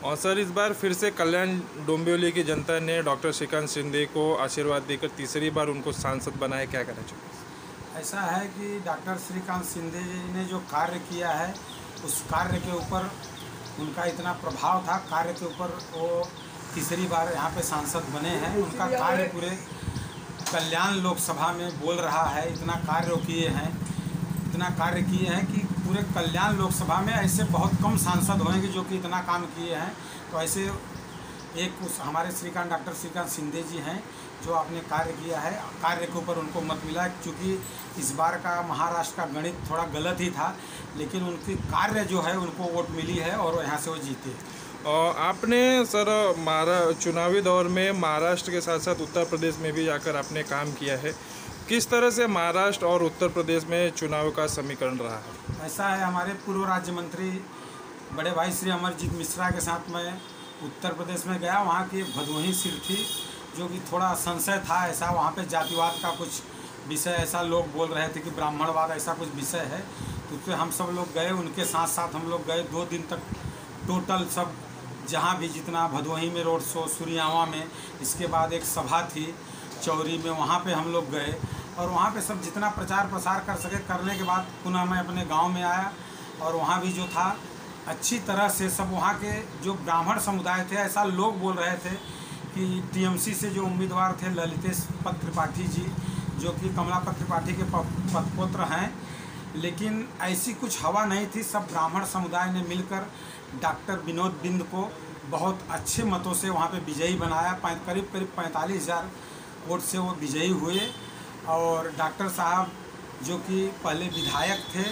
और सर इस बार फिर से कल्याण डोंबिवली की जनता ने डॉक्टर श्रीकांत शिंदे को आशीर्वाद देकर तीसरी बार उनको सांसद बनाया, क्या कहना चाहिए? ऐसा है कि डॉक्टर श्रीकांत शिंदे जी ने जो कार्य किया है उस कार्य के ऊपर उनका इतना प्रभाव था, कार्य के ऊपर वो तीसरी बार यहाँ पे सांसद बने हैं। उनका कार्य पूरे कल्याण लोकसभा में बोल रहा है, इतना कार्य किए हैं, इतना कार्य किए हैं कि पूरे कल्याण लोकसभा में ऐसे बहुत कम सांसद होंगे जो कि इतना काम किए हैं। तो ऐसे एक उस हमारे डॉक्टर श्रीकांत शिंदे जी हैं जो आपने कार्य किया है, कार्य के ऊपर उनको मत मिला। क्योंकि इस बार का महाराष्ट्र का गणित थोड़ा गलत ही था, लेकिन उनकी कार्य जो है उनको वोट मिली है और यहाँ से वो जीते। और आपने सर चुनावी दौर में महाराष्ट्र के साथ साथ उत्तर प्रदेश में भी जाकर आपने काम किया है, किस तरह से महाराष्ट्र और उत्तर प्रदेश में चुनाव का समीकरण रहा है? ऐसा है, हमारे पूर्व राज्य मंत्री बड़े भाई श्री अमरजीत मिश्रा के साथ मैं उत्तर प्रदेश में गया। वहाँ की भदोही सीट थी जो कि थोड़ा संशय था, ऐसा वहाँ पे जातिवाद का कुछ विषय ऐसा लोग बोल रहे थे कि ब्राह्मणवाद ऐसा कुछ विषय है। तो उससे हम सब लोग गए, उनके साथ साथ हम लोग गए। 2 दिन तक टोटल सब जहाँ भी जितना भदोही में रोड शो, सूर्यावा में, इसके बाद एक सभा थी चौरी में, वहाँ पे हम लोग गए और वहाँ पे सब जितना प्रचार प्रसार कर सके करने के बाद पुनः मैं अपने गांव में आया। और वहाँ भी जो था अच्छी तरह से सब वहाँ के जो ब्राह्मण समुदाय थे, ऐसा लोग बोल रहे थे कि टीएमसी से जो उम्मीदवार थे ललितेश त्रिपाठी जी, जो कि कमलापत त्रिपाठी के पदपुत्र हैं, लेकिन ऐसी कुछ हवा नहीं थी। सब ब्राह्मण समुदाय ने मिलकर डॉक्टर विनोद बिंद को बहुत अच्छे मतों से वहाँ पे विजयी बनाया। करीब 45,000 वोट से वो विजयी हुए। और डॉक्टर साहब जो कि पहले विधायक थे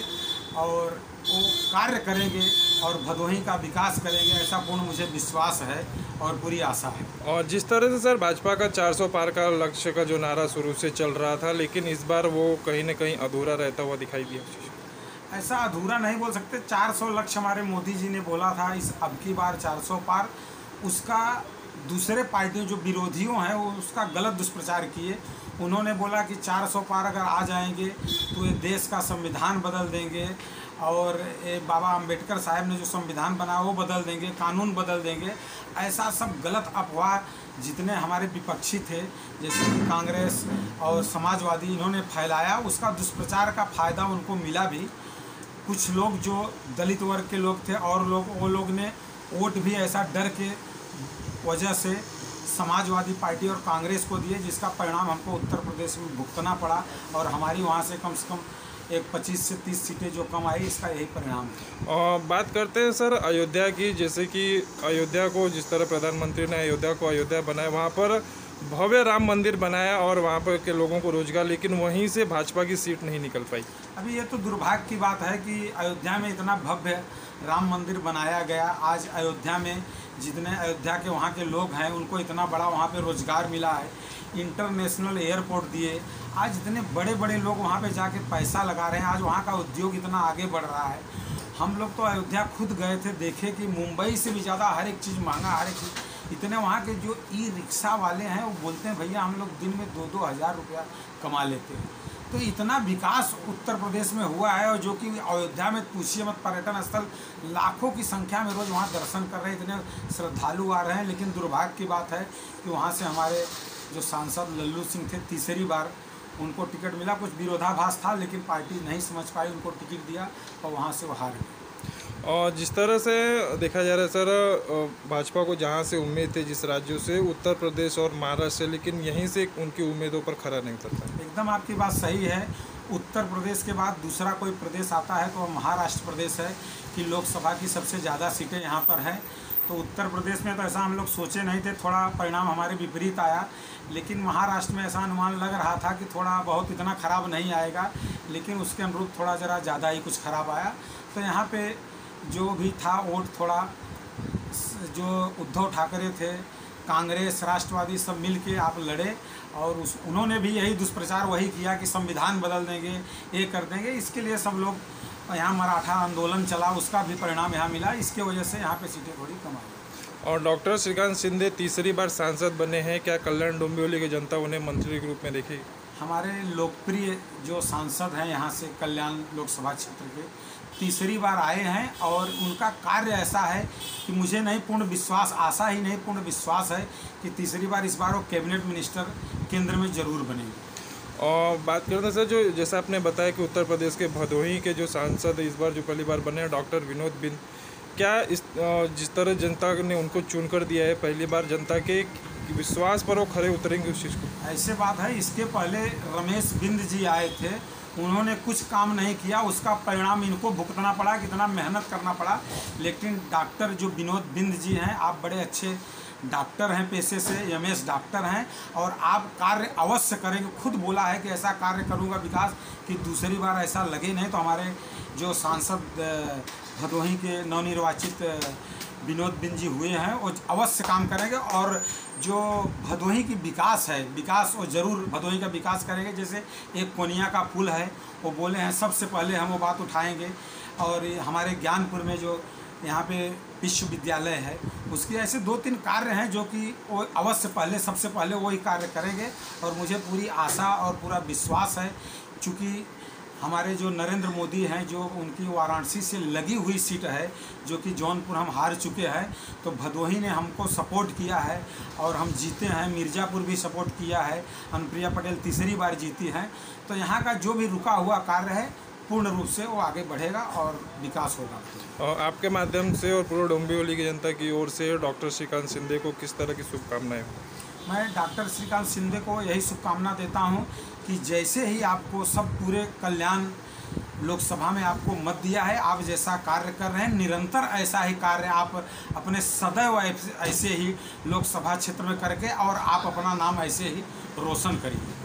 और वो कार्य करेंगे और भदोही का विकास करेंगे, ऐसा पूर्ण मुझे विश्वास है और पूरी आशा है। और जिस तरह से सर भाजपा का 400 पार का लक्ष्य का जो नारा शुरू से चल रहा था, लेकिन इस बार वो कहीं न कहीं अधूरा रहता हुआ दिखाई दिया। ऐसा अधूरा नहीं बोल सकते। 400 लक्ष्य हमारे मोदी जी ने बोला था, इस अब की बार 400 पार, उसका दूसरे पार्टियों जो विरोधियों हैं वो उसका गलत दुष्प्रचार किए। उन्होंने बोला कि 400 पार अगर आ जाएंगे तो ये देश का संविधान बदल देंगे और बाबा अंबेडकर साहब ने जो संविधान बनाया वो बदल देंगे, कानून बदल देंगे। ऐसा सब गलत अफवाह जितने हमारे विपक्षी थे जैसे कि कांग्रेस और समाजवादी, इन्होंने फैलाया, उसका दुष्प्रचार का फ़ायदा उनको मिला भी। कुछ लोग जो दलित वर्ग के लोग थे और वो लोग ने वोट भी ऐसा डर के वजह से समाजवादी पार्टी और कांग्रेस को दिए, जिसका परिणाम हमको उत्तर प्रदेश में भुगतना पड़ा और हमारी वहाँ से कम 25 से 30 सीटें जो कम आई, इसका यही परिणाम है। और बात करते हैं सर अयोध्या की, जैसे कि अयोध्या को जिस तरह प्रधानमंत्री ने अयोध्या को अयोध्या बनाया, वहाँ पर भव्य राम मंदिर बनाया और वहाँ पर के लोगों को रोजगार, लेकिन वहीं से भाजपा की सीट नहीं निकल पाई। अभी ये तो दुर्भाग्य की बात है कि अयोध्या में इतना भव्य राम मंदिर बनाया गया। आज अयोध्या में जितने अयोध्या के वहाँ के लोग हैं उनको इतना बड़ा वहाँ पे रोजगार मिला है, इंटरनेशनल एयरपोर्ट दिए। आज इतने बड़े बड़े लोग वहाँ पे जाके पैसा लगा रहे हैं, आज वहाँ का उद्योग इतना आगे बढ़ रहा है। हम लोग तो अयोध्या खुद गए थे, देखे कि मुंबई से भी ज़्यादा हर एक चीज़ महंगा, हर एक चीज़। इतने वहाँ के जो ई रिक्शा वाले हैं वो बोलते हैं भैया हम लोग दिन में 2-2 हज़ार रुपया कमा लेते हैं। तो इतना विकास उत्तर प्रदेश में हुआ है, और जो कि अयोध्या में पूछिए मत, पर्यटन स्थल लाखों की संख्या में रोज़ वहाँ दर्शन कर रहे हैं, इतने श्रद्धालु आ रहे हैं। लेकिन दुर्भाग्य की बात है कि वहाँ से हमारे जो सांसद लल्लू सिंह थे, तीसरी बार उनको टिकट मिला। कुछ विरोधाभास था लेकिन पार्टी नहीं समझ पाई, उनको टिकट दिया और वहाँ से वो हार गए। और जिस तरह से देखा जा रहा है सर, भाजपा को जहाँ से उम्मीद थी जिस राज्यों से, उत्तर प्रदेश और महाराष्ट्र से, लेकिन यहीं से उनकी उम्मीदों पर खरा नहीं उतरता। एकदम आपकी बात सही है। उत्तर प्रदेश के बाद दूसरा कोई प्रदेश आता है तो महाराष्ट्र प्रदेश है कि लोकसभा की सबसे ज़्यादा सीटें यहाँ पर हैं। तो उत्तर प्रदेश में तो ऐसा हम लोग सोचे नहीं थे, थोड़ा परिणाम हमारे विपरीत आया। लेकिन महाराष्ट्र में ऐसा अनुमान लग रहा था कि थोड़ा बहुत इतना ख़राब नहीं आएगा, लेकिन उसके अनुरूप थोड़ा ज़रा ज़्यादा ही कुछ ख़राब आया। तो यहाँ पे जो भी था वोट थोड़ा, जो उद्धव ठाकरे थे, कांग्रेस, राष्ट्रवादी सब मिल के आप लड़े और उन्होंने भी यही दुष्प्रचार वही किया कि संविधान बदल देंगे, ये कर देंगे। इसके लिए सब लोग यहाँ मराठा आंदोलन चला, उसका भी परिणाम यहाँ मिला। इसके वजह से यहाँ पे सीटें थोड़ी कम आई। और डॉक्टर श्रीकांत शिंदे तीसरी बार सांसद बने हैं, क्या कल्याण डोंबिवली की जनता उन्हें मंत्री के रूप में देखेगी? हमारे लोकप्रिय जो सांसद हैं यहाँ से कल्याण लोकसभा क्षेत्र के, तीसरी बार आए हैं और उनका कार्य ऐसा है कि मुझे नहीं पूर्ण विश्वास, आशा ही नहीं पूर्ण विश्वास है कि तीसरी बार इस बार वो कैबिनेट मिनिस्टर केंद्र में ज़रूर बनेंगे। और बात करते हैं सर, जो जैसा आपने बताया कि उत्तर प्रदेश के भदोही के जो सांसद इस बार जो पहली बार बने हैं डॉक्टर विनोद बिंद, क्या इस जिस तरह जनता ने उनको चुनकर दिया है पहली बार, जनता के विश्वास पर वो खरे उतरेंगे उस चीज़ को? ऐसे बात है, इसके पहले रमेश बिंद जी आए थे, उन्होंने कुछ काम नहीं किया, उसका परिणाम इनको भुगतना पड़ा, कितना मेहनत करना पड़ा। लेकिन डॉक्टर जो विनोद बिंद जी हैं, आप बड़े अच्छे डॉक्टर हैं, पेशे से एमएस डॉक्टर हैं और आप कार्य अवश्य करेंगे। खुद बोला है कि ऐसा कार्य करूंगा विकास कि दूसरी बार ऐसा लगे नहीं। तो हमारे जो सांसद भदोही के नवनिर्वाचित विनोद बिंद जी हुए हैं, वो अवश्य काम करेंगे और जो भदोही की विकास है, विकास वो ज़रूर भदोही का विकास करेंगे। जैसे एक कोनिया का पुल है, वो बोले हैं सबसे पहले हम वो बात उठाएंगे। और हमारे ज्ञानपुर में जो यहाँ पे विश्वविद्यालय है, उसके ऐसे 2-3 कार्य हैं जो कि वो अवश्य पहले, सबसे पहले वही कार्य करेंगे। और मुझे पूरी आशा और पूरा विश्वास है, चूँकि हमारे जो नरेंद्र मोदी हैं, जो उनकी वाराणसी से लगी हुई सीट है, जो कि जौनपुर हम हार चुके हैं, तो भदोही ने हमको सपोर्ट किया है और हम जीते हैं। मिर्ज़ापुर भी सपोर्ट किया है, अनुप्रिया पटेल तीसरी बार जीती हैं। तो यहाँ का जो भी रुका हुआ कार्य है, पूर्ण रूप से वो आगे बढ़ेगा और विकास होगा। और आपके माध्यम से और पूर्व डोंबिवली की जनता की ओर से डॉक्टर श्रीकांत शिंदे को किस तरह की शुभकामनाएं? मैं डॉक्टर श्रीकांत शिंदे को यही शुभकामना देता हूं कि जैसे ही आपको सब पूरे कल्याण लोकसभा में आपको मत दिया है, आप जैसा कार्य कर रहे हैं, निरंतर ऐसा ही कार्य आप अपने सदैव ऐसे ही लोकसभा क्षेत्र में करके और आप अपना नाम ऐसे ही रोशन करिए।